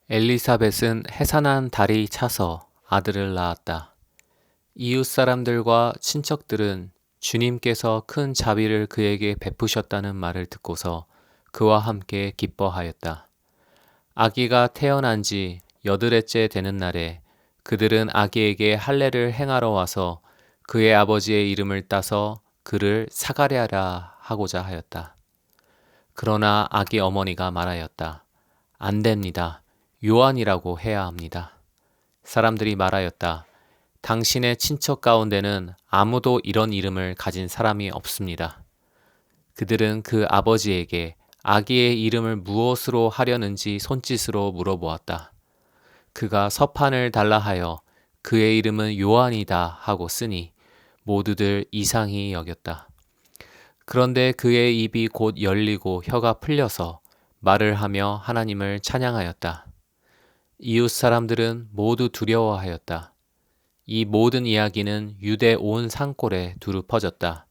엘리사벳은 해산한 달이 차서 아들을 낳았다. 이웃 사람들과 친척들은 주님께서 큰 자비를 그에게 베푸셨다는 말을 듣고서 그와 함께 기뻐하였다. 아기가 태어난 지 8일째 되는 날에 그들은 아기에게 할례를 행하러 와서 그의 아버지의 이름을 따서 그를 사가랴라 하고자 하였다. 그러나 아기 어머니가 말하였다. 안 됩니다. 요한이라고 해야 합니다. 사람들이 말하였다. 당신의 친척 가운데는 아무도 이런 이름을 가진 사람이 없습니다. 그들은 그 아버지에게 아기의 이름을 무엇으로 하려는지 손짓으로 물어보았다. 그가 서판을 달라 하여 그의 이름은 요한이다 하고 쓰니 모두들 이상히 여겼다. 그런데 그의 입이 곧 열리고 혀가 풀려서 말을 하며 하나님을 찬양하였다. 이웃 사람들은 모두 두려워하였다. 이 모든 이야기는 유대 온 산골에 두루 퍼졌다.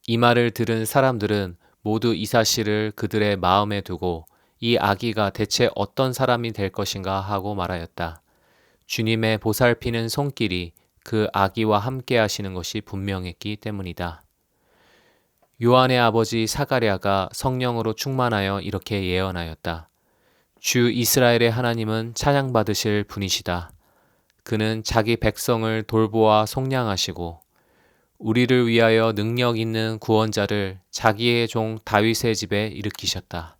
이 말을 들은 사람들은 모두 이 사실을 그들의 마음에 두고 이 아기가 대체 어떤 사람이 될 것인가 하고 말하였다. 주님의 보살피는 손길이 그 아기와 함께 하시는 것이 분명했기 때문이다. 요한의 아버지 사가랴가 성령으로 충만하여 이렇게 예언하였다. 주 이스라엘의 하나님은 찬양받으실 분이시다. 그는 자기 백성을 돌보아 속량하시고 우리를 위하여 능력 있는 구원자를 자기의 종 다윗의 집에 일으키셨다.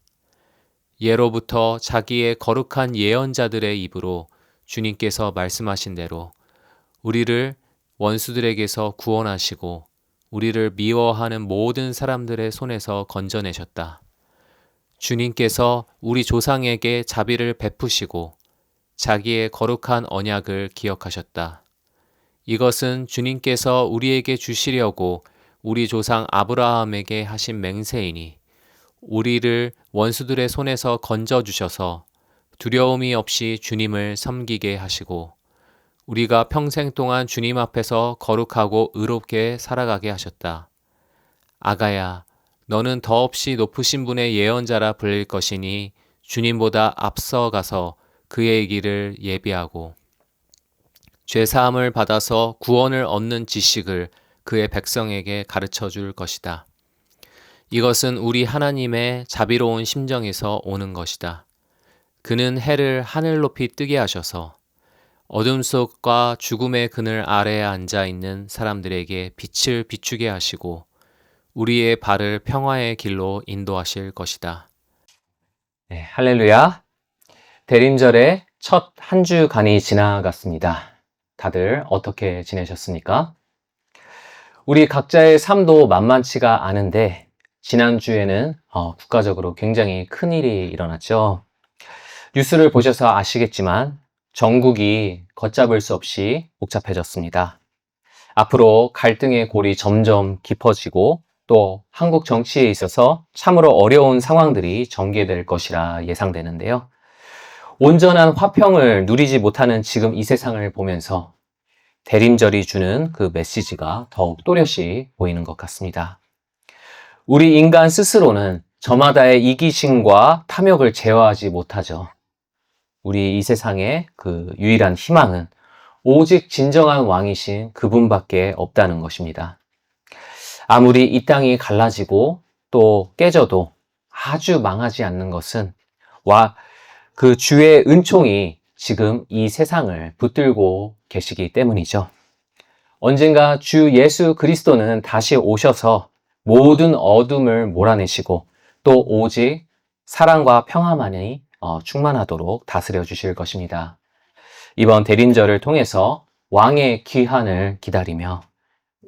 예로부터 자기의 거룩한 예언자들의 입으로 주님께서 말씀하신 대로 우리를 원수들에게서 구원하시고 우리를 미워하는 모든 사람들의 손에서 건져내셨다. 주님께서 우리 조상에게 자비를 베푸시고 자기의 거룩한 언약을 기억하셨다. 이것은 주님께서 우리에게 주시려고 우리 조상 아브라함에게 하신 맹세이니 우리를 원수들의 손에서 건져주셔서 두려움이 없이 주님을 섬기게 하시고 우리가 평생 동안 주님 앞에서 거룩하고 의롭게 살아가게 하셨다. 아가야, 너는 더없이 높으신 분의 예언자라 불릴 것이니 주님보다 앞서가서 그의 길을 예비하고 죄사함을 받아서 구원을 얻는 지식을 그의 백성에게 가르쳐 줄 것이다. 이것은 우리 하나님의 자비로운 심정에서 오는 것이다. 그는 해를 하늘 높이 뜨게 하셔서 어둠 속과 죽음의 그늘 아래에 앉아 있는 사람들에게 빛을 비추게 하시고 우리의 발을 평화의 길로 인도하실 것이다. 네, 할렐루야. 대림절의 첫 한 주간이 지나갔습니다. 다들 어떻게 지내셨습니까? 우리 각자의 삶도 만만치가 않은데 지난주에는 국가적으로 굉장히 큰일이 일어났죠. 뉴스를 보셔서 아시겠지만 전국이 걷잡을 수 없이 복잡해졌습니다. 앞으로 갈등의 골이 점점 깊어지고 또 한국 정치에 있어서 참으로 어려운 상황들이 전개될 것이라 예상되는데요. 온전한 화평을 누리지 못하는 지금 이 세상을 보면서 대림절이 주는 그 메시지가 더욱 또렷이 보이는 것 같습니다. 우리 인간 스스로는 저마다의 이기심과 탐욕을 제어하지 못하죠. 우리 이 세상의 그 유일한 희망은 오직 진정한 왕이신 그분밖에 없다는 것입니다. 아무리 이 땅이 갈라지고 또 깨져도 아주 망하지 않는 것은 그 주의 은총이 지금 이 세상을 붙들고 계시기 때문이죠. 언젠가 주 예수 그리스도는 다시 오셔서 모든 어둠을 몰아내시고 또 오직 사랑과 평화만이 충만하도록 다스려 주실 것입니다. 이번 대림절을 통해서 왕의 귀환을 기다리며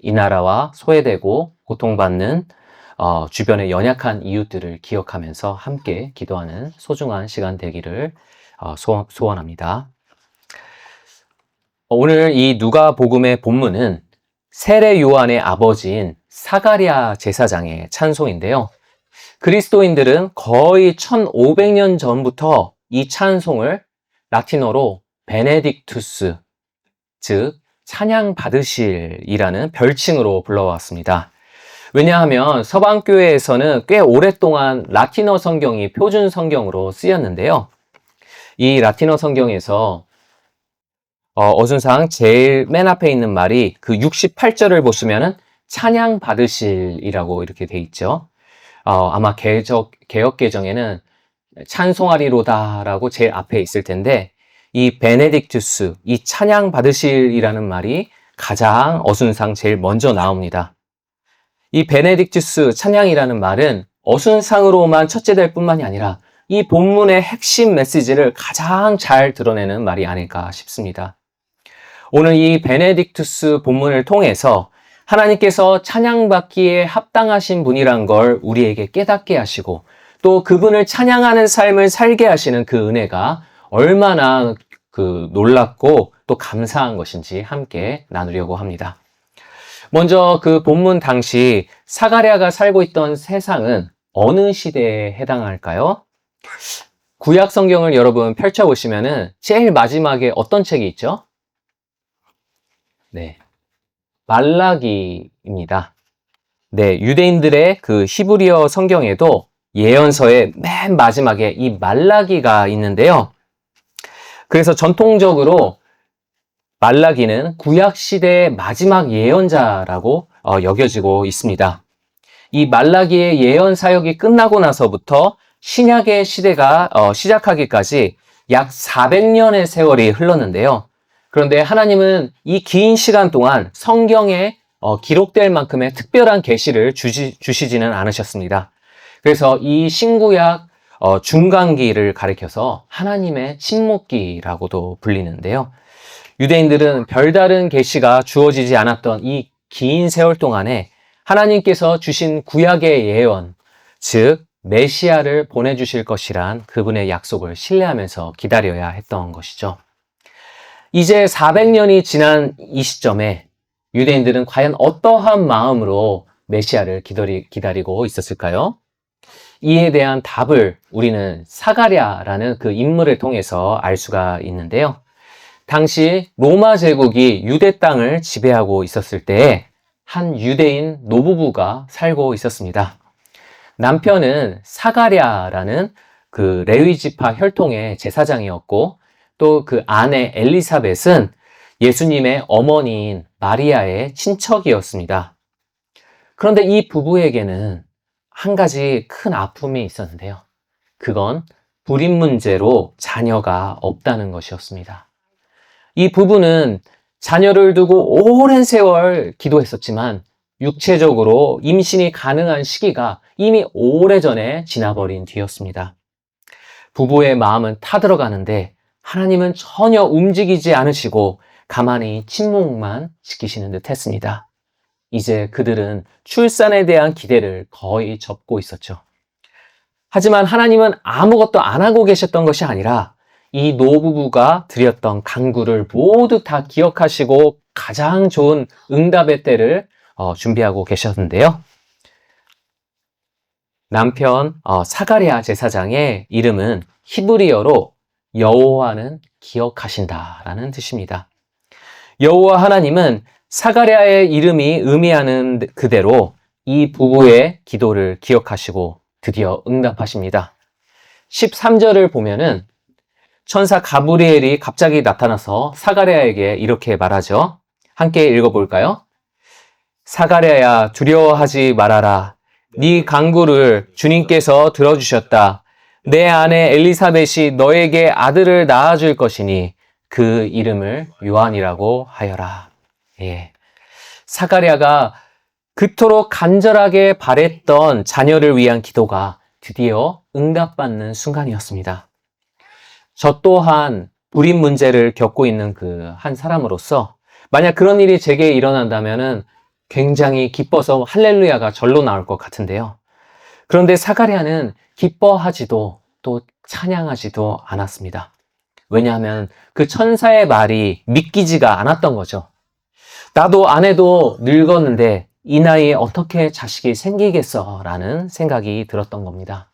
이 나라와 소외되고 고통받는 주변의 연약한 이웃들을 기억하면서 함께 기도하는 소중한 시간 되기를 소원합니다. 오늘 이 누가복음의 본문은 세례 요한의 아버지인 사가랴 제사장의 찬송인데요. 그리스도인들은 거의 1500년 전부터 이 찬송을 라틴어로 베네딕투스, 즉 찬양 받으실이라는 별칭으로 불러왔습니다. 왜냐하면 서방교회에서는 꽤 오랫동안 라틴어 성경이 표준 성경으로 쓰였는데요. 이 라틴어 성경에서 어순상 제일 맨 앞에 있는 말이 그 68절을 보시면은 찬양 받으실이라고 이렇게 돼 있죠. 아마 개역 개정에는 찬송하리로다라고 제일 앞에 있을 텐데 이 베네딕투스, 이 찬양 받으실이라는 말이 가장 어순상 제일 먼저 나옵니다. 이 베네딕투스 찬양이라는 말은 어순상으로만 첫째될 뿐만이 아니라 이 본문의 핵심 메시지를 가장 잘 드러내는 말이 아닐까 싶습니다. 오늘 이 베네딕투스 본문을 통해서 하나님께서 찬양받기에 합당하신 분이란 걸 우리에게 깨닫게 하시고 또 그분을 찬양하는 삶을 살게 하시는 그 은혜가 얼마나 놀랍고 또 감사한 것인지 함께 나누려고 합니다. 먼저 그 본문 당시 사가랴가 살고 있던 세상은 어느 시대에 해당할까요? 구약 성경을 여러분 펼쳐보시면은 제일 마지막에 어떤 책이 있죠? 네. 말라기입니다. 네. 유대인들의 그 히브리어 성경에도 예언서의 맨 마지막에 이 말라기가 있는데요. 그래서 전통적으로 말라기는 구약 시대의 마지막 예언자라고 여겨지고 있습니다. 이 말라기의 예언 사역이 끝나고 나서부터 신약의 시대가 시작하기까지 약 400년의 세월이 흘렀는데요. 그런데 하나님은 이 긴 시간 동안 성경에 기록될 만큼의 특별한 계시를 주시지는 않으셨습니다. 그래서 이 신구약 중간기를 가리켜서 하나님의 침묵기라고도 불리는데요. 유대인들은 별다른 계시가 주어지지 않았던 이 긴 세월 동안에 하나님께서 주신 구약의 예언, 즉 메시아를 보내주실 것이란 그분의 약속을 신뢰하면서 기다려야 했던 것이죠. 이제 400년이 지난 이 시점에 유대인들은 과연 어떠한 마음으로 메시아를 기다리고 있었을까요? 이에 대한 답을 우리는 사가랴라는 그 인물을 통해서 알 수가 있는데요. 당시 로마 제국이 유대 땅을 지배하고 있었을 때에 한 유대인 노부부가 살고 있었습니다. 남편은 사가랴라는 그 레위 지파 혈통의 제사장이었고 또 그 아내 엘리사벳은 예수님의 어머니인 마리아의 친척이었습니다. 그런데 이 부부에게는 한 가지 큰 아픔이 있었는데요. 그건 불임 문제로 자녀가 없다는 것이었습니다. 이 부부는 자녀를 두고 오랜 세월 기도했었지만 육체적으로 임신이 가능한 시기가 이미 오래전에 지나버린 뒤였습니다. 부부의 마음은 타들어가는데 하나님은 전혀 움직이지 않으시고 가만히 침묵만 지키시는 듯 했습니다. 이제 그들은 출산에 대한 기대를 거의 접고 있었죠. 하지만 하나님은 아무것도 안 하고 계셨던 것이 아니라 이 노부부가 드렸던 간구를 모두 다 기억하시고 가장 좋은 응답의 때를 준비하고 계셨는데요. 남편 사가랴 제사장의 이름은 히브리어로 여호와는 기억하신다라는 뜻입니다. 여호와 하나님은 사가랴의 이름이 의미하는 그대로 이 부부의 기도를 기억하시고 드디어 응답하십니다. 13절을 보면은 천사 가브리엘이 갑자기 나타나서 사가랴에게 이렇게 말하죠. 함께 읽어볼까요? 사가랴야, 두려워하지 말아라. 네 간구를 주님께서 들어주셨다. 내 아내 엘리사벳이 너에게 아들을 낳아줄 것이니 그 이름을 요한이라고 하여라. 예. 사가랴가 그토록 간절하게 바랬던 자녀를 위한 기도가 드디어 응답받는 순간이었습니다. 저 또한 불임 문제를 겪고 있는 그 한 사람으로서 만약 그런 일이 제게 일어난다면은 굉장히 기뻐서 할렐루야가 절로 나올 것 같은데요. 그런데 사가랴는 기뻐하지도 또 찬양하지도 않았습니다. 왜냐하면 그 천사의 말이 믿기지가 않았던 거죠. 나도 아내도 늙었는데 이 나이에 어떻게 자식이 생기겠어? 라는 생각이 들었던 겁니다.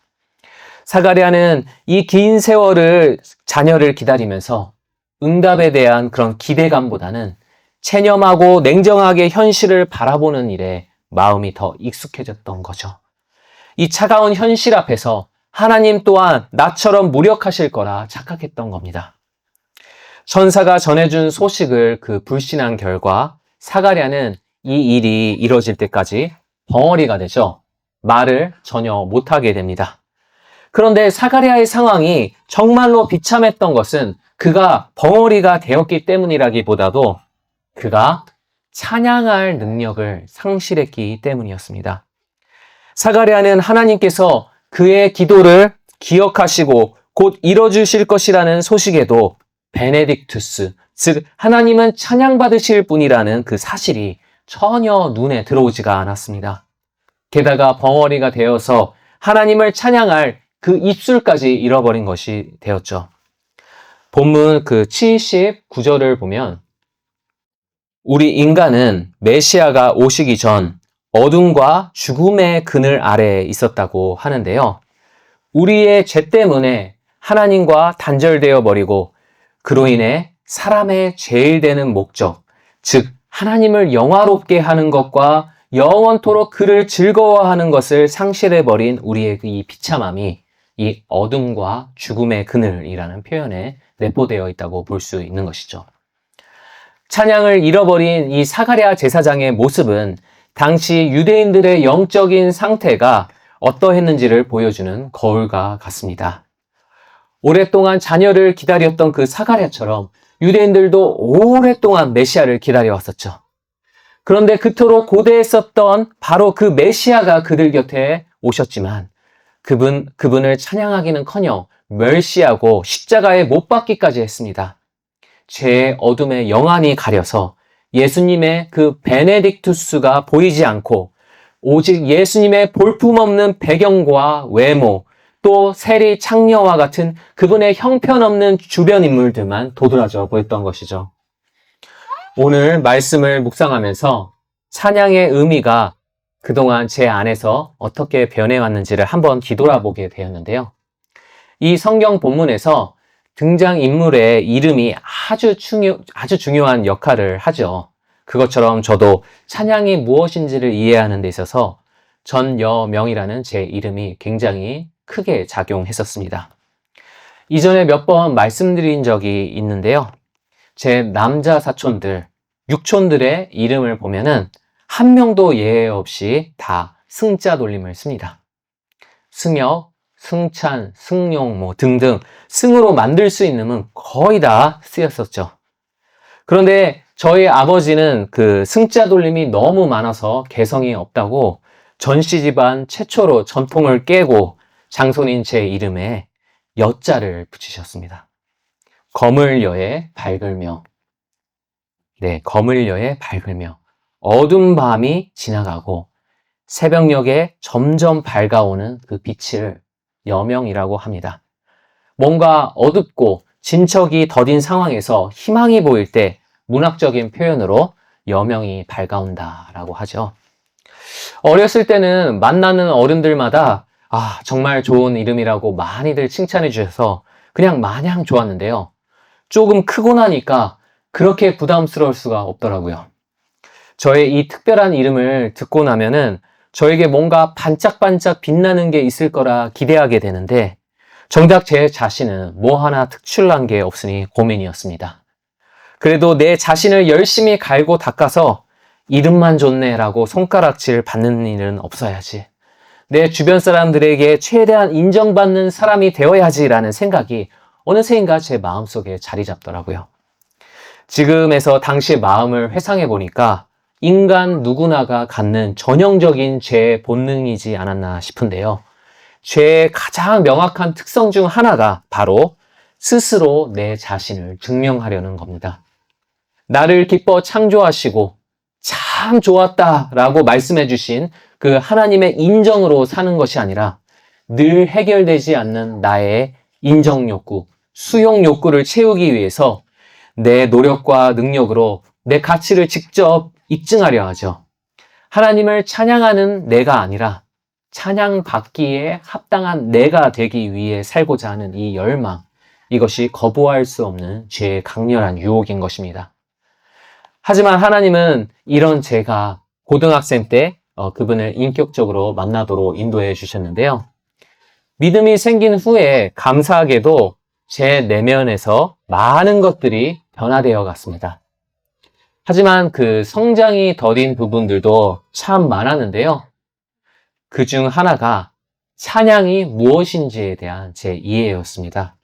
사가랴는 이 긴 세월을 자녀를 기다리면서 응답에 대한 그런 기대감보다는 체념하고 냉정하게 현실을 바라보는 일에 마음이 더 익숙해졌던 거죠. 이 차가운 현실 앞에서 하나님 또한 나처럼 무력하실 거라 착각했던 겁니다. 천사가 전해준 소식을 불신한 결과 사가랴는 이 일이 이뤄질 때까지 벙어리가 되죠. 말을 전혀 못하게 됩니다. 그런데 사가랴의 상황이 정말로 비참했던 것은 그가 벙어리가 되었기 때문이라기보다도 그가 찬양할 능력을 상실했기 때문이었습니다. 사가랴는 하나님께서 그의 기도를 기억하시고 곧 이뤄주실 것이라는 소식에도 베네딕투스, 즉 하나님은 찬양받으실 분이라는 그 사실이 전혀 눈에 들어오지가 않았습니다. 게다가 벙어리가 되어서 하나님을 찬양할 그 입술까지 잃어버린 것이 되었죠. 본문 79절을 보면 우리 인간은 메시아가 오시기 전 어둠과 죽음의 그늘 아래에 있었다고 하는데요. 우리의 죄 때문에 하나님과 단절되어 버리고 그로 인해 사람의 제일 되는 목적, 즉 하나님을 영화롭게 하는 것과 영원토록 그를 즐거워하는 것을 상실해버린 우리의 이 비참함이 이 어둠과 죽음의 그늘이라는 표현에 내포되어 있다고 볼 수 있는 것이죠. 찬양을 잃어버린 이 사가랴 제사장의 모습은 당시 유대인들의 영적인 상태가 어떠했는지를 보여주는 거울과 같습니다. 오랫동안 자녀를 기다렸던 그 사가랴처럼 유대인들도 오랫동안 메시아를 기다려왔었죠. 그런데 그토록 고대했었던 바로 그 메시아가 그들 곁에 오셨지만 그분을 찬양하기는커녕 멸시하고 십자가에 못 박기까지 했습니다. 죄의 어둠에 영안이 가려서 예수님의 그 베네딕투스가 보이지 않고 오직 예수님의 볼품없는 배경과 외모, 또 세리 창녀와 같은 그분의 형편없는 주변 인물들만 도드라져 보였던 것이죠. 오늘 말씀을 묵상하면서 찬양의 의미가 그동안 제 안에서 어떻게 변해왔는지를 한번 뒤돌아보게 되었는데요. 이 성경 본문에서 등장인물의 이름이 아주 중요한 역할을 하죠. 그것처럼 저도 찬양이 무엇인지를 이해하는 데 있어서 전여명이라는 제 이름이 굉장히 크게 작용했었습니다. 이전에 몇 번 말씀드린 적이 있는데요. 제 남자 사촌들, 육촌들의 이름을 보면은 한 명도 예외 없이 다 승자 돌림을 씁니다. 승혁, 승찬, 승용 등등 승으로 만들 수 있는 거의 다 쓰였었죠. 그런데 저희 아버지는 그 승자 돌림이 너무 많아서 개성이 없다고 전씨 집안 최초로 전통을 깨고 장손인 제 이름에 여자를 붙이셨습니다. 거물여의 밝을며, 네, 거물여의 밝을며 어두운 밤이 지나가고 새벽녘에 점점 밝아오는 그 빛을 여명이라고 합니다. 뭔가 어둡고 진척이 더딘 상황에서 희망이 보일 때 문학적인 표현으로 여명이 밝아온다라고 하죠. 어렸을 때는 만나는 어른들마다 정말 좋은 이름이라고 많이들 칭찬해 주셔서 그냥 마냥 좋았는데요. 조금 크고 나니까 그렇게 부담스러울 수가 없더라고요. 저의 이 특별한 이름을 듣고 나면은 저에게 뭔가 반짝반짝 빛나는 게 있을 거라 기대하게 되는데 정작 제 자신은 뭐 하나 특출난 게 없으니 고민이었습니다. 그래도 내 자신을 열심히 갈고 닦아서 이름만 좋네라고 손가락질 받는 일은 없어야지. 내 주변 사람들에게 최대한 인정받는 사람이 되어야지라는 생각이 어느새인가 제 마음속에 자리 잡더라고요. 지금에서 당시의 마음을 회상해 보니까 인간 누구나가 갖는 전형적인 죄의 본능이지 않았나 싶은데요. 죄의 가장 명확한 특성 중 하나가 바로 스스로 내 자신을 증명하려는 겁니다. 나를 기뻐 창조하시고 참 좋았다라고 말씀해 주신 그 하나님의 인정으로 사는 것이 아니라 늘 해결되지 않는 나의 인정 욕구, 수용 욕구를 채우기 위해서 내 노력과 능력으로 내 가치를 직접 입증하려 하죠. 하나님을 찬양하는 내가 아니라 찬양받기에 합당한 내가 되기 위해 살고자 하는 이 열망, 이것이 거부할 수 없는 죄의 강렬한 유혹인 것입니다. 하지만 하나님은 이런 제가 고등학생 때 그분을 인격적으로 만나도록 인도해 주셨는데요. 믿음이 생긴 후에 감사하게도 제 내면에서 많은 것들이 변화되어 갔습니다. 하지만 그 성장이 더딘 부분들도 참 많았는데요. 그 중 하나가 찬양이 무엇인지에 대한 제 이해였습니다.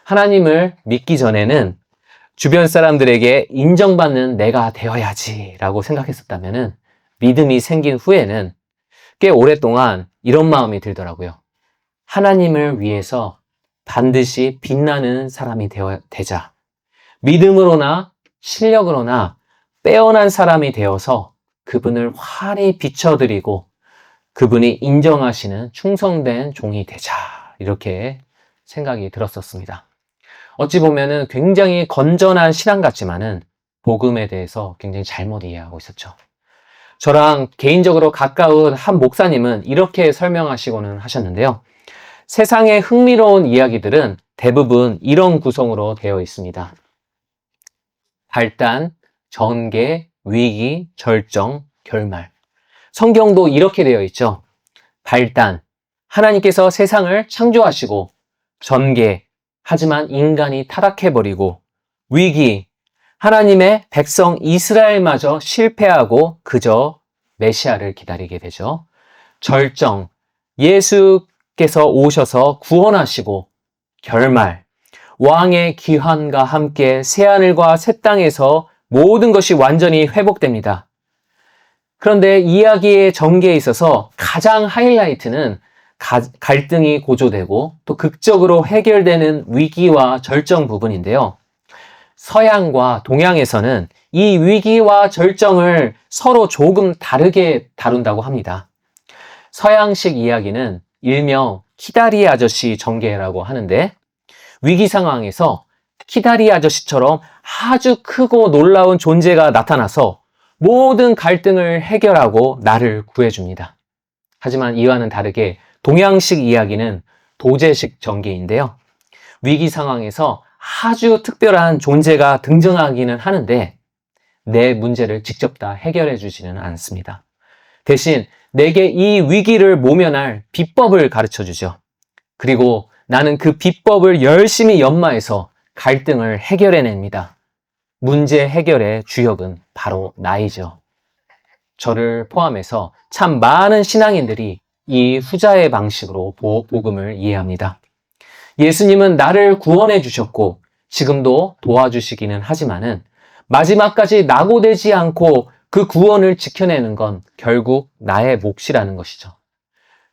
하나님을 믿기 전에는 주변 사람들에게 인정받는 내가 되어야지 라고 생각했었다면 믿음이 생긴 후에는 꽤 오랫동안 이런 마음이 들더라고요. 하나님을 위해서 반드시 빛나는 사람이 되자. 믿음으로나 실력으로나 빼어난 사람이 되어서 그분을 환히 비춰드리고 그분이 인정하시는 충성된 종이 되자. 이렇게 생각이 들었었습니다. 어찌 보면은 굉장히 건전한 신앙 같지만은 복음에 대해서 굉장히 잘못 이해하고 있었죠. 저랑 개인적으로 가까운 한 목사님은 이렇게 설명하시고는 하셨는데요. 세상의 흥미로운 이야기들은 대부분 이런 구성으로 되어 있습니다. 발단, 전개, 위기, 절정, 결말. 성경도 이렇게 되어 있죠. 발단, 하나님께서 세상을 창조하시고, 전개, 하지만 인간이 타락해버리고, 위기, 하나님의 백성 이스라엘마저 실패하고 그저 메시아를 기다리게 되죠. 절정, 예수께서 오셔서 구원하시고, 결말, 왕의 귀환과 함께 새하늘과 새 땅에서 모든 것이 완전히 회복됩니다. 그런데 이야기의 전개에 있어서 가장 하이라이트는 갈등이 고조되고 또 극적으로 해결되는 위기와 절정 부분인데요. 서양과 동양에서는 이 위기와 절정을 서로 조금 다르게 다룬다고 합니다. 서양식 이야기는 일명 키다리 아저씨 전개라고 하는데 위기 상황에서 키다리 아저씨처럼 아주 크고 놀라운 존재가 나타나서 모든 갈등을 해결하고 나를 구해줍니다. 하지만 이와는 다르게 동양식 이야기는 도제식 전개인데요. 위기 상황에서 아주 특별한 존재가 등장하기는 하는데 내 문제를 직접 다 해결해 주지는 않습니다. 대신 내게 이 위기를 모면할 비법을 가르쳐 주죠. 그리고 나는 그 비법을 열심히 연마해서 갈등을 해결해냅니다. 문제 해결의 주역은 바로 나이죠. 저를 포함해서 참 많은 신앙인들이 이 후자의 방식으로 복음을 이해합니다. 예수님은 나를 구원해 주셨고 지금도 도와주시기는 하지만은 마지막까지 낙오되지 않고 그 구원을 지켜내는 건 결국 나의 몫이라는 것이죠.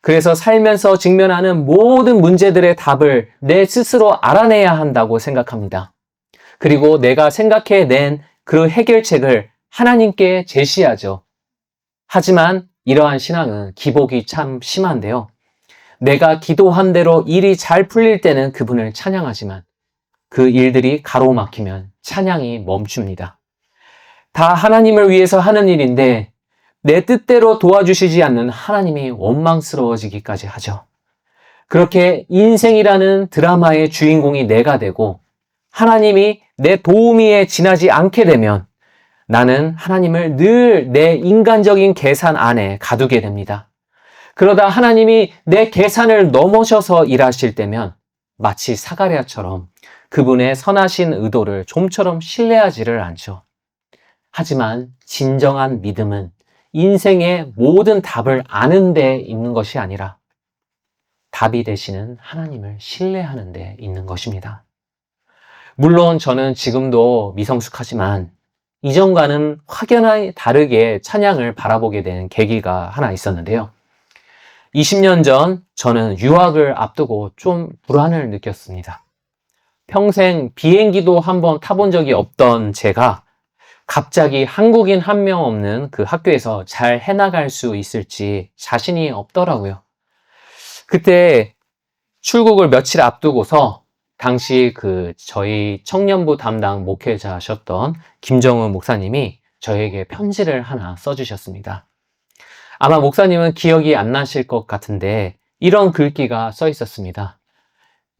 그래서 살면서 직면하는 모든 문제들의 답을 내 스스로 알아내야 한다고 생각합니다. 그리고 내가 생각해낸 그 해결책을 하나님께 제시하죠. 하지만 이러한 신앙은 기복이 참 심한데요. 내가 기도한 대로 일이 잘 풀릴 때는 그분을 찬양하지만 그 일들이 가로막히면 찬양이 멈춥니다. 다 하나님을 위해서 하는 일인데 내 뜻대로 도와주시지 않는 하나님이 원망스러워지기까지 하죠. 그렇게 인생이라는 드라마의 주인공이 내가 되고 하나님이 내 도우미에 지나지 않게 되면 나는 하나님을 늘 내 인간적인 계산 안에 가두게 됩니다. 그러다 하나님이 내 계산을 넘어서서 일하실 때면 마치 사가랴처럼 그분의 선하신 의도를 좀처럼 신뢰하지를 않죠. 하지만 진정한 믿음은 인생의 모든 답을 아는 데 있는 것이 아니라 답이 되시는 하나님을 신뢰하는 데 있는 것입니다. 물론 저는 지금도 미성숙하지만 이전과는 확연히 다르게 찬양을 바라보게 된 계기가 하나 있었는데요. 20년 전 저는 유학을 앞두고 좀 불안을 느꼈습니다. 평생 비행기도 한번 타본 적이 없던 제가 갑자기 한국인 한 명 없는 그 학교에서 잘 해나갈 수 있을지 자신이 없더라고요. 그때 출국을 며칠 앞두고서 당시 저희 청년부 담당 목회자셨던 김정은 목사님이 저에게 편지를 하나 써주셨습니다. 아마 목사님은 기억이 안 나실 것 같은데 이런 글귀가 써 있었습니다.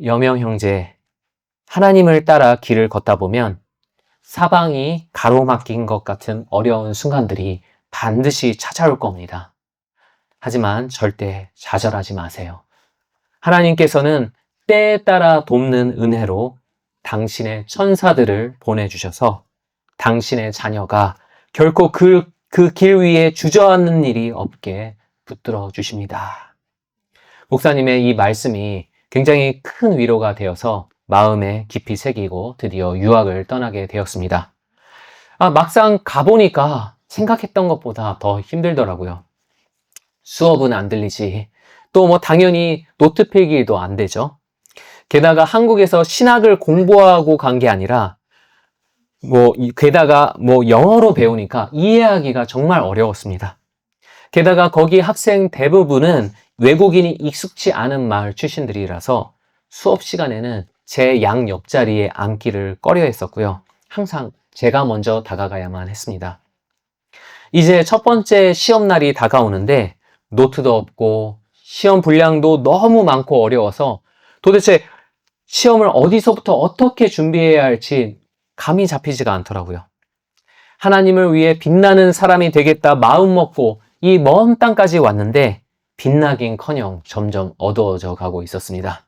여명 형제, 하나님을 따라 길을 걷다 보면 사방이 가로막힌 것 같은 어려운 순간들이 반드시 찾아올 겁니다. 하지만 절대 좌절하지 마세요. 하나님께서는 때에 따라 돕는 은혜로 당신의 천사들을 보내주셔서 당신의 자녀가 결코 그 길 위에 주저앉는 일이 없게 붙들어 주십니다. 목사님의 이 말씀이 굉장히 큰 위로가 되어서 마음에 깊이 새기고 드디어 유학을 떠나게 되었습니다. 막상 가보니까 생각했던 것보다 더 힘들더라고요. 수업은 안 들리지. 또 당연히 노트 필기도 안 되죠. 게다가 한국에서 신학을 공부하고 간 게 아니라 게다가 영어로 배우니까 이해하기가 정말 어려웠습니다. 게다가 거기 학생 대부분은 외국인이 익숙치 않은 마을 출신들이라서 수업 시간에는 제 양 옆자리에 앉기를 꺼려 했었고요. 항상 제가 먼저 다가가야만 했습니다. 이제 첫 번째 시험날이 다가오는데 노트도 없고 시험 분량도 너무 많고 어려워서 도대체 시험을 어디서부터 어떻게 준비해야 할지 감이 잡히지가 않더라고요. 하나님을 위해 빛나는 사람이 되겠다 마음 먹고 이 먼 땅까지 왔는데 빛나긴커녕 점점 어두워져 가고 있었습니다.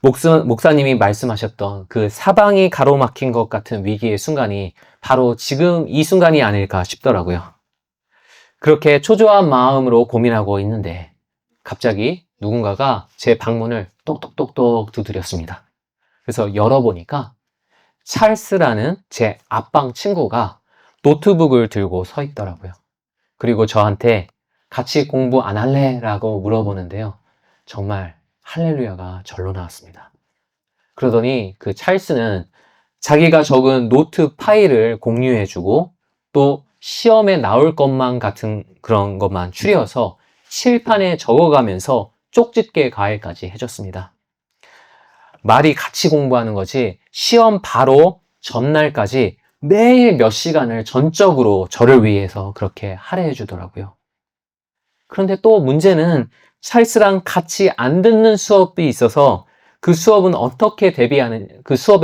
목사님이 말씀하셨던 그 사방이 가로막힌 것 같은 위기의 순간이 바로 지금 이 순간이 아닐까 싶더라고요. 그렇게 초조한 마음으로 고민하고 있는데 갑자기 누군가가 제 방문을 똑똑똑똑 두드렸습니다. 그래서 열어보니까 찰스라는 제 앞방 친구가 노트북을 들고 서 있더라고요. 그리고 저한테 같이 공부 안 할래? 라고 물어보는데요. 정말 할렐루야가 절로 나왔습니다. 그러더니 그 찰스는 자기가 적은 노트 파일을 공유해주고 또 시험에 나올 것만 같은 그런 것만 추려서 칠판에 적어가면서 쪽집게 과외까지 해줬습니다. 말이 같이 공부하는 거지 시험 바로 전날까지 매일 몇 시간을 전적으로 저를 위해서 그렇게 할애해 주더라고요. 그런데 또 문제는 찰스랑 같이 안 듣는 수업이 있어서 그 수업의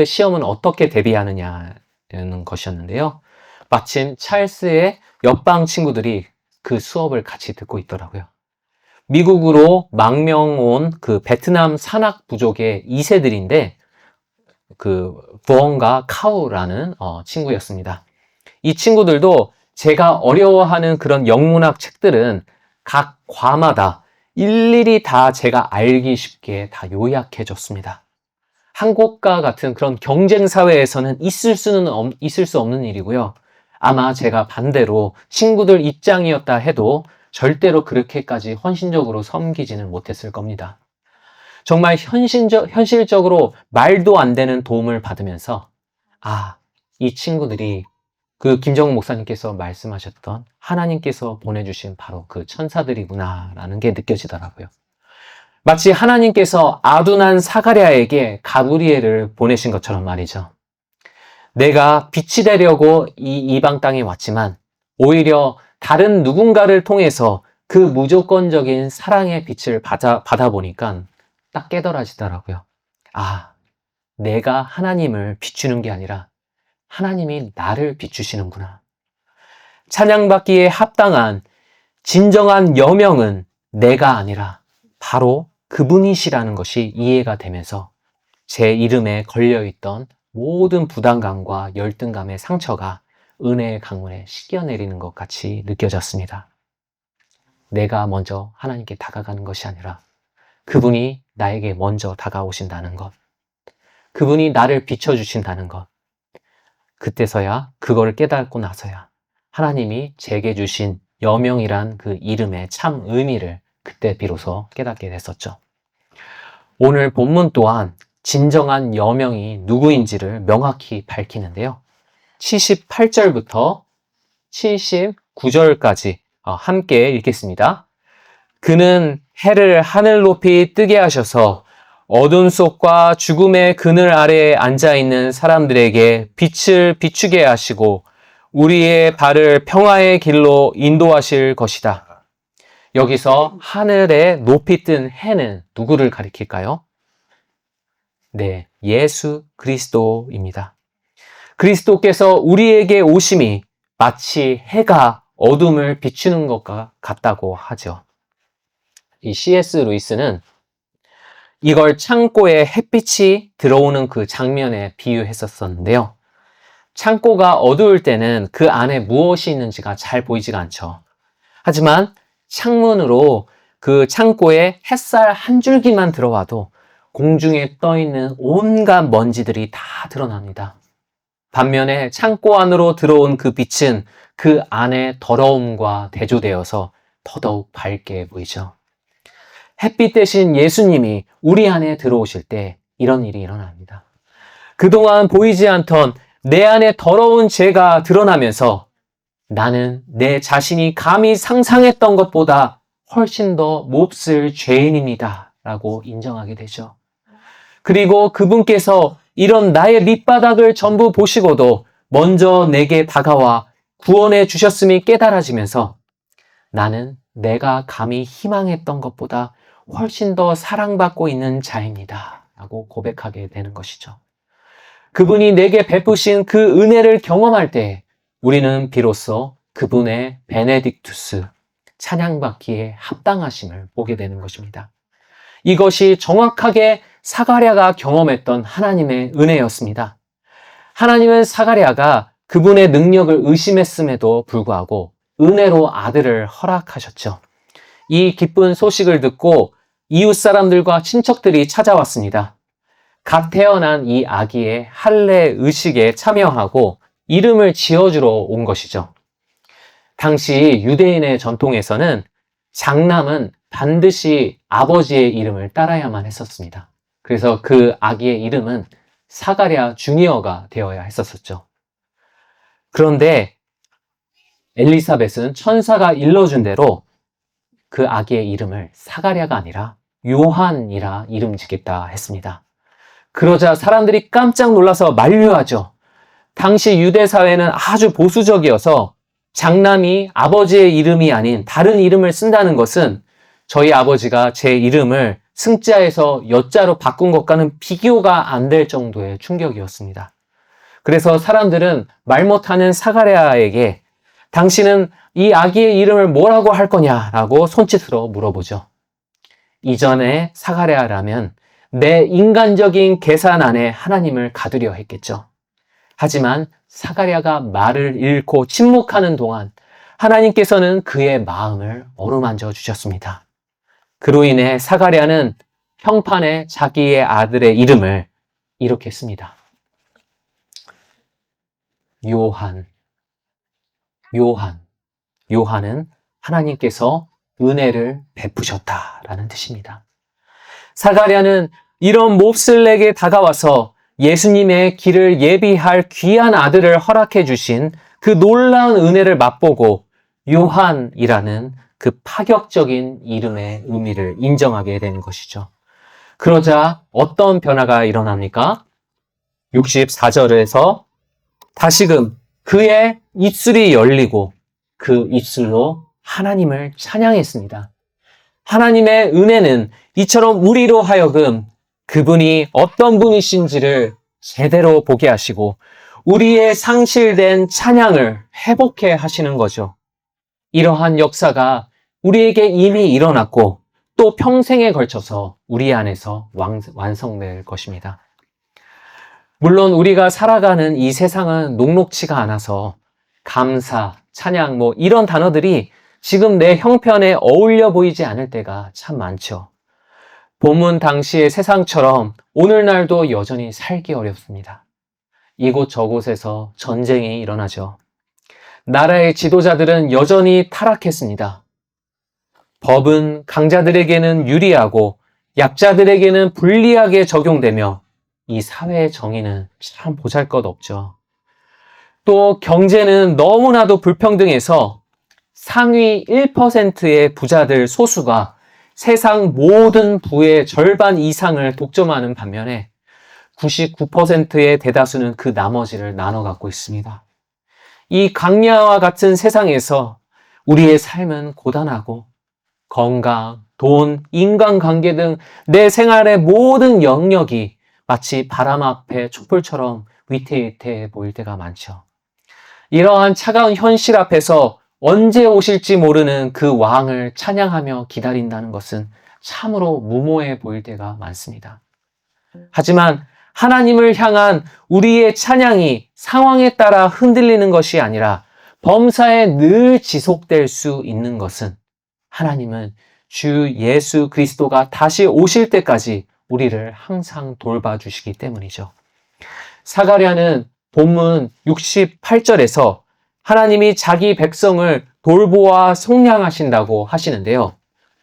시험은 어떻게 대비하느냐는 것이었는데요. 마침 찰스의 옆방 친구들이 그 수업을 같이 듣고 있더라고요. 미국으로 망명 온 그 베트남 산악 부족의 2세들인데 그 부엉과 카우라는 친구였습니다. 이 친구들도 제가 어려워하는 그런 영문학 책들은 각 과마다 일일이 다 제가 알기 쉽게 다 요약해 줬습니다. 한국과 같은 그런 경쟁 사회에서는 있을 수 없는 일이고요. 아마 제가 반대로 친구들 입장이었다 해도 절대로 그렇게까지 헌신적으로 섬기지는 못했을 겁니다. 정말 현실적으로 말도 안 되는 도움을 받으면서 이 친구들이 그 김정은 목사님께서 말씀하셨던 하나님께서 보내주신 바로 그 천사들이구나 라는 게 느껴지더라고요. 마치 하나님께서 아둔한 사가랴에게 가브리엘을 보내신 것처럼 말이죠. 내가 빛이 되려고 이 이방 땅에 왔지만 오히려 다른 누군가를 통해서 그 무조건적인 사랑의 빛을 받아보니까 딱 깨달아지더라고요. 내가 하나님을 비추는 게 아니라 하나님이 나를 비추시는구나. 찬양받기에 합당한 진정한 여명은 내가 아니라 바로 그분이시라는 것이 이해가 되면서 제 이름에 걸려있던 모든 부담감과 열등감의 상처가 은혜의 강물에 씻겨내리는 것 같이 느껴졌습니다. 내가 먼저 하나님께 다가가는 것이 아니라 그분이 나에게 먼저 다가오신다는 것, 그분이 나를 비춰주신다는 것, 그때서야 그거를 깨닫고 나서야 하나님이 제게 주신 여명이란 그 이름의 참 의미를 그때 비로소 깨닫게 됐었죠. 오늘 본문 또한 진정한 여명이 누구인지를 명확히 밝히는데요. 78절부터 79절까지 함께 읽겠습니다. 그는 해를 하늘 높이 뜨게 하셔서 어둠 속과 죽음의 그늘 아래에 앉아있는 사람들에게 빛을 비추게 하시고 우리의 발을 평화의 길로 인도하실 것이다. 여기서 하늘에 높이 뜬 해는 누구를 가리킬까요? 네, 예수 그리스도입니다. 그리스도께서 우리에게 오심이 마치 해가 어둠을 비추는 것과 같다고 하죠. 이 C.S. 루이스는 이걸 창고에 햇빛이 들어오는 그 장면에 비유했었었는데요. 창고가 어두울 때는 그 안에 무엇이 있는지가 잘 보이지가 않죠. 하지만 창문으로 그 창고에 햇살 한 줄기만 들어와도 공중에 떠 있는 온갖 먼지들이 다 드러납니다. 반면에 창고 안으로 들어온 그 빛은 그 안의 더러움과 대조되어서 더더욱 밝게 보이죠. 햇빛 대신 예수님이 우리 안에 들어오실 때 이런 일이 일어납니다. 그동안 보이지 않던 내 안에 더러운 죄가 드러나면서 나는 내 자신이 감히 상상했던 것보다 훨씬 더 몹쓸 죄인입니다. 라고 인정하게 되죠. 그리고 그분께서 이런 나의 밑바닥을 전부 보시고도 먼저 내게 다가와 구원해 주셨음이 깨달아지면서 나는 내가 감히 희망했던 것보다 훨씬 더 사랑받고 있는 자입니다. 라고 고백하게 되는 것이죠. 그분이 내게 베푸신 그 은혜를 경험할 때 우리는 비로소 그분의 베네딕투스, 찬양받기에 합당하심을 보게 되는 것입니다. 이것이 정확하게 사가랴가 경험했던 하나님의 은혜였습니다. 하나님은 사가랴가 그분의 능력을 의심했음에도 불구하고 은혜로 아들을 허락하셨죠. 이 기쁜 소식을 듣고 이웃 사람들과 친척들이 찾아왔습니다. 갓 태어난 이 아기의 할례 의식에 참여하고 이름을 지어주러 온 것이죠. 당시 유대인의 전통에서는 장남은 반드시 아버지의 이름을 따라야만 했었습니다. 그래서 그 아기의 이름은 사가랴 주니어가 되어야 했었죠. 그런데 엘리사벳은 천사가 일러준 대로 그 아기의 이름을 사가랴가 아니라 요한이라 이름 짓겠다 했습니다. 그러자 사람들이 깜짝 놀라서 만류하죠. 당시 유대 사회는 아주 보수적이어서 장남이 아버지의 이름이 아닌 다른 이름을 쓴다는 것은 저희 아버지가 제 이름을 승자에서 여자로 바꾼 것과는 비교가 안 될 정도의 충격이었습니다. 그래서 사람들은 말 못하는 사가랴에게 당신은 이 아기의 이름을 뭐라고 할 거냐라고 손짓으로 물어보죠. 이전에 사가랴라면 내 인간적인 계산 안에 하나님을 가두려 했겠죠. 하지만 사가랴가 말을 잃고 침묵하는 동안 하나님께서는 그의 마음을 어루만져 주셨습니다. 그로 인해 사가랴는 평판에 자기의 아들의 이름을 이렇게 씁니다. 요한. 요한은 하나님께서 은혜를 베푸셨다라는 뜻입니다. 사가랴는 이런 몹쓸에게 다가와서 예수님의 길을 예비할 귀한 아들을 허락해 주신 그 놀라운 은혜를 맛보고 요한이라는 그 파격적인 이름의 의미를 인정하게 되는 것이죠. 그러자 어떤 변화가 일어납니까? 64절에서 다시금 그의 입술이 열리고 그 입술로 하나님을 찬양했습니다. 하나님의 은혜는 이처럼 우리로 하여금 그분이 어떤 분이신지를 제대로 보게 하시고 우리의 상실된 찬양을 회복해 하시는 거죠. 이러한 역사가 우리에게 이미 일어났고 또 평생에 걸쳐서 우리 안에서 완성될 것입니다. 물론 우리가 살아가는 이 세상은 녹록치가 않아서 감사, 찬양 이런 단어들이 지금 내 형편에 어울려 보이지 않을 때가 참 많죠. 본문 당시의 세상처럼 오늘날도 여전히 살기 어렵습니다. 이곳 저곳에서 전쟁이 일어나죠. 나라의 지도자들은 여전히 타락했습니다. 법은 강자들에게는 유리하고 약자들에게는 불리하게 적용되며 이 사회의 정의는 참 보잘것없죠. 또 경제는 너무나도 불평등해서 상위 1%의 부자들 소수가 세상 모든 부의 절반 이상을 독점하는 반면에 99%의 대다수는 그 나머지를 나눠 갖고 있습니다. 이 강야와 같은 세상에서 우리의 삶은 고단하고 건강, 돈, 인간관계 등 내 생활의 모든 영역이 마치 바람 앞에 촛불처럼 위태위태해 보일 때가 많죠. 이러한 차가운 현실 앞에서 언제 오실지 모르는 그 왕을 찬양하며 기다린다는 것은 참으로 무모해 보일 때가 많습니다. 하지만 하나님을 향한 우리의 찬양이 상황에 따라 흔들리는 것이 아니라 범사에 늘 지속될 수 있는 것은 하나님은 주 예수 그리스도가 다시 오실 때까지 우리를 항상 돌봐주시기 때문이죠. 사가랴는 본문 68절에서 하나님이 자기 백성을 돌보아 속량하신다고 하시는데요.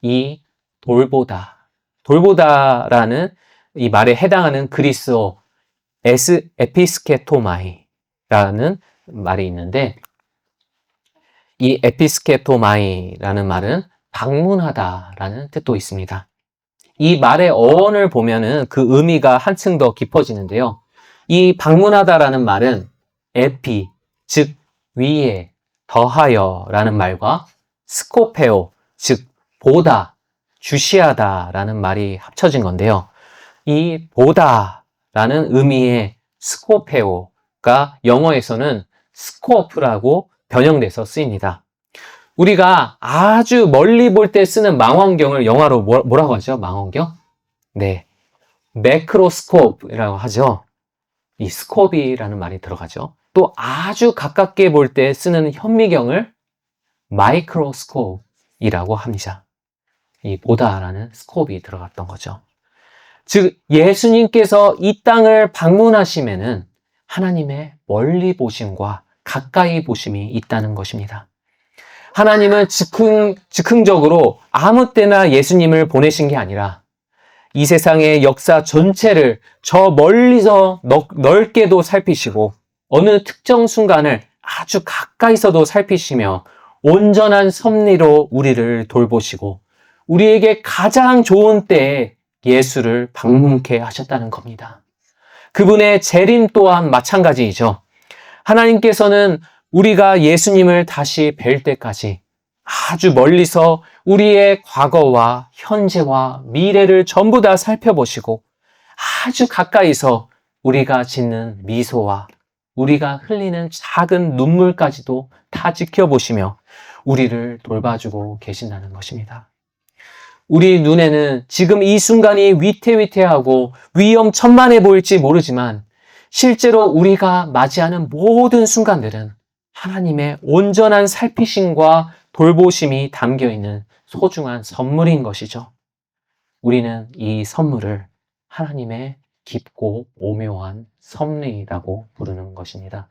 이 돌보다라는 이 말에 해당하는 그리스어 에피스케토마이라는 말이 있는데, 이 에피스케토마이라는 말은 방문하다라는 뜻도 있습니다. 이 말의 어원을 보면은 그 의미가 한층 더 깊어지는데요. 이 방문하다라는 말은 에피, 즉 위에, 더하여라는 말과 스코페오, 즉 보다, 주시하다라는 말이 합쳐진 건데요. 이 보다라는 의미의 스코페오가 영어에서는 스코프라고 변형돼서 쓰입니다. 우리가 아주 멀리 볼 때 쓰는 망원경을 영어로 뭐라고 하죠? 망원경? 네, 매크로스코프라고 하죠. 이 스코비라는 말이 들어가죠. 또 아주 가깝게 볼 때 쓰는 현미경을 마이크로스코프이라고 합니다. 이 보다라는 스코프이 들어갔던 거죠. 즉 예수님께서 이 땅을 방문하시면은 하나님의 멀리 보심과 가까이 보심이 있다는 것입니다. 하나님은 즉흥적으로 아무 때나 예수님을 보내신 게 아니라 이 세상의 역사 전체를 저 멀리서 넓게도 살피시고 어느 특정 순간을 아주 가까이서도 살피시며 온전한 섭리로 우리를 돌보시고 우리에게 가장 좋은 때에 예수를 방문케 하셨다는 겁니다. 그분의 재림 또한 마찬가지이죠. 하나님께서는 우리가 예수님을 다시 뵐 때까지 아주 멀리서 우리의 과거와 현재와 미래를 전부 다 살펴보시고 아주 가까이서 우리가 짓는 미소와 우리가 흘리는 작은 눈물까지도 다 지켜보시며 우리를 돌봐주고 계신다는 것입니다. 우리 눈에는 지금 이 순간이 위태위태하고 위험천만해 보일지 모르지만 실제로 우리가 맞이하는 모든 순간들은 하나님의 온전한 살피심과 돌보심이 담겨있는 소중한 선물인 것이죠. 우리는 이 선물을 하나님의 깊고 오묘한 섭리라고 부르는 것입니다.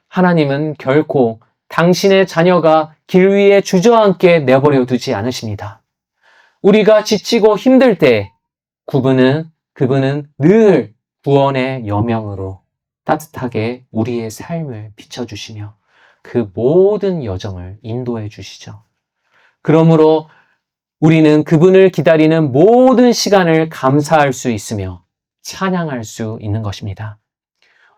하나님은 결코 당신의 자녀가 길 위에 주저앉게 내버려 두지 않으십니다. 우리가 지치고 힘들 때 그분은 늘 구원의 여명으로 따뜻하게 우리의 삶을 비춰주시며 그 모든 여정을 인도해 주시죠. 그러므로 우리는 그분을 기다리는 모든 시간을 감사할 수 있으며 찬양할 수 있는 것입니다.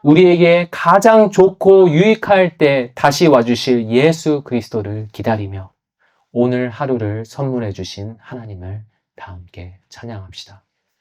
우리에게 가장 좋고 유익할 때 다시 와주실 예수 그리스도를 기다리며 오늘 하루를 선물해 주신 하나님을 다 함께 찬양합시다.